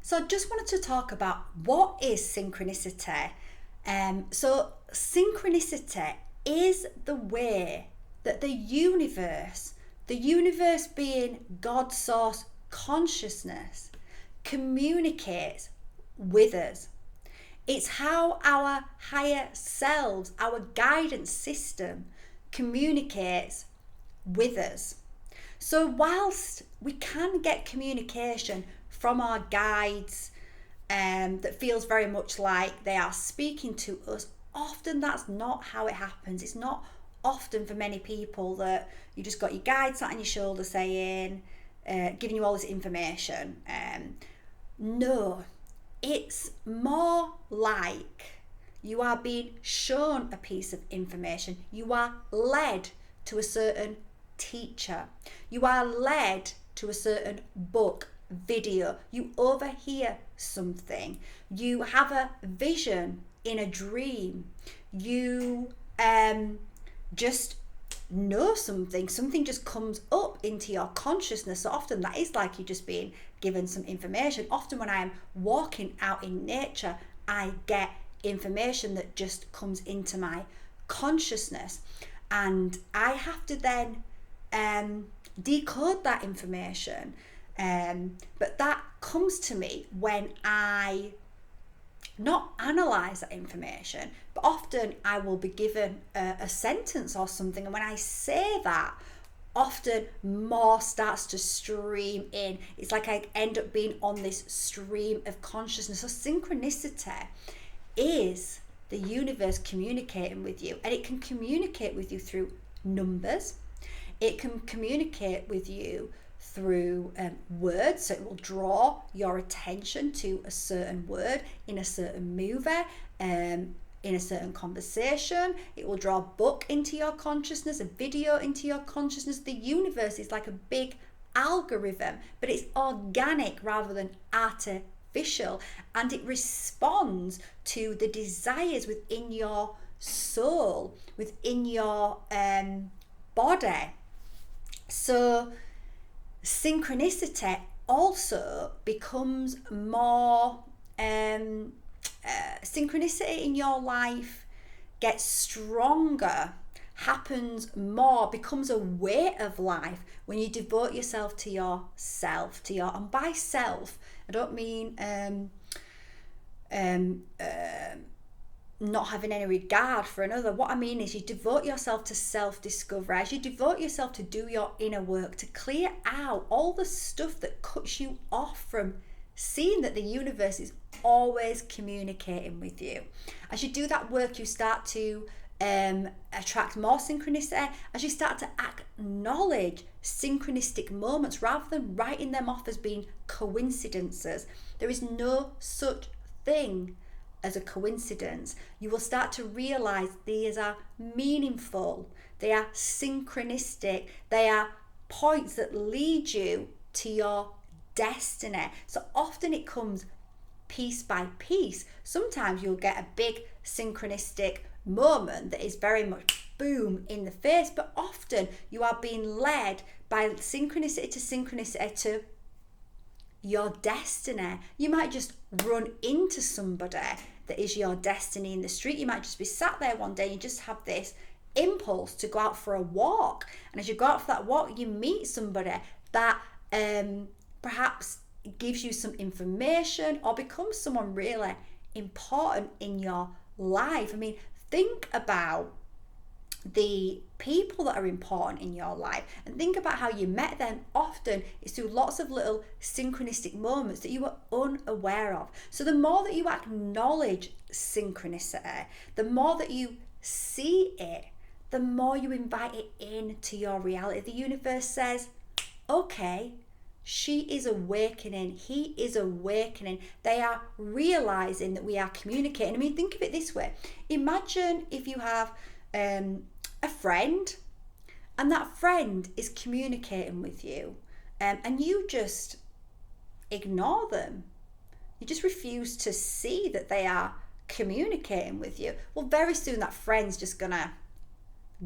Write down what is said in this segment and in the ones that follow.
So I just wanted to talk about what is synchronicity. So synchronicity is the way that the universe being God's source consciousness, communicates with us. It's how our higher selves, our guidance system, communicates with us. So whilst we can get communication from our guides that feels very much like they are speaking to us, often that's not how it happens. It's not often for many people that you just got your guide sat on your shoulder saying, giving you all this information. No, it's more like you are being shown a piece of information. You are led to a certain teacher. You are led to a certain book, video. You overhear something. You have a vision in a dream. You just know something just comes up into your consciousness. So often that is like you're just being given some information. Often when I am walking out in nature, I get information that just comes into my consciousness, and I have to then decode that information, but that comes to me when I not analyze that information, but often I will be given a sentence or something, and when I say that, often more starts to stream in. It's like I end up being on this stream of consciousness. So synchronicity is the universe communicating with you, and it can communicate with you through numbers. It can communicate with you through words, so it will draw your attention to a certain word in a certain movie, in a certain conversation. It will draw a book into your consciousness, a video into your consciousness. The universe is like a big algorithm, but it's organic rather than artificial, and it responds to the desires within your soul, within your body. So synchronicity also becomes more, synchronicity in your life gets stronger, happens more, becomes a way of life when you devote yourself to yourself, and by self, I don't mean not having any regard for another. What I mean is you devote yourself to self-discovery, as you devote yourself to do your inner work, to clear out all the stuff that cuts you off from seeing that the universe is always communicating with you. As you do that work, you start to attract more synchronicity, as you start to acknowledge synchronistic moments rather than writing them off as being coincidences. There is no such thing as a coincidence. You will start to realize these are meaningful, they are synchronistic, they are points that lead you to your destiny. So often it comes piece by piece. Sometimes you'll get a big synchronistic moment that is very much boom in the face, but often you are being led by synchronicity to your destiny. You might just run into somebody that is your destiny in the street. You might just be sat there one day and you just have this impulse to go out for a walk, and as you go out for that walk, you meet somebody that perhaps gives you some information or becomes someone really important in your life. I mean, think about the people that are important in your life and think about how you met them. Often it's through lots of little synchronistic moments that you were unaware of. So the more that you acknowledge synchronicity, the more that you see it, the more you invite it into your reality. The universe says, okay, she is awakening, he is awakening. They are realizing that we are communicating. I mean, think of it this way. Imagine if you have a friend, and that friend is communicating with you, and you just ignore them. You just refuse to see that they are communicating with you. Well, very soon that friend's just gonna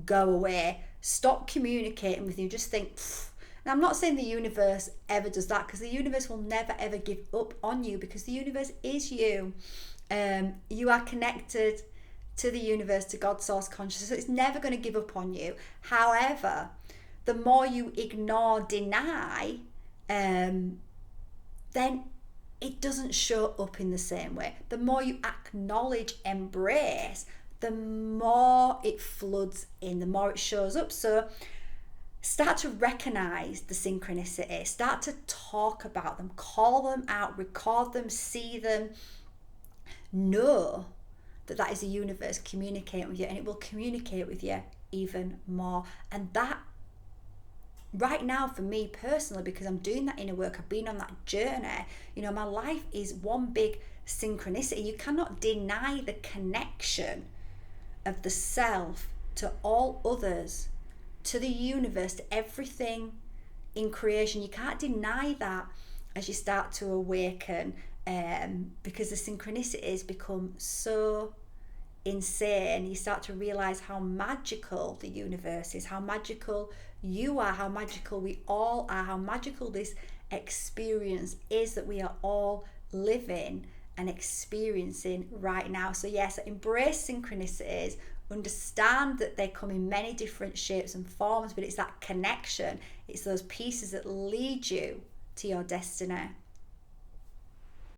go away, stop communicating with you, just think, Now, I'm not saying the universe ever does that, because the universe will never ever give up on you, because the universe is you. You are connected to the universe, to God, source consciousness, so it's never going to give up on you. However, the more you ignore, deny, then it doesn't show up in the same way. The more you acknowledge, embrace, the more it floods in, the more it shows up. So start to recognize the synchronicity, start to talk about them, call them out, record them, see them, know that that is the universe communicating with you, and it will communicate with you even more. And that, right now, for me personally, because I'm doing that inner work, I've been on that journey, you know, my life is one big synchronicity. You cannot deny the connection of the self to all others, to the universe, to everything in creation. You can't deny that as you start to awaken, because the synchronicities become so insane. You start to realize how magical the universe is, how magical you are, how magical we all are, how magical this experience is that we are all living and experiencing right now. So yes, embrace synchronicities, understand that they come in many different shapes and forms, but it's that connection, it's those pieces that lead you to your destiny.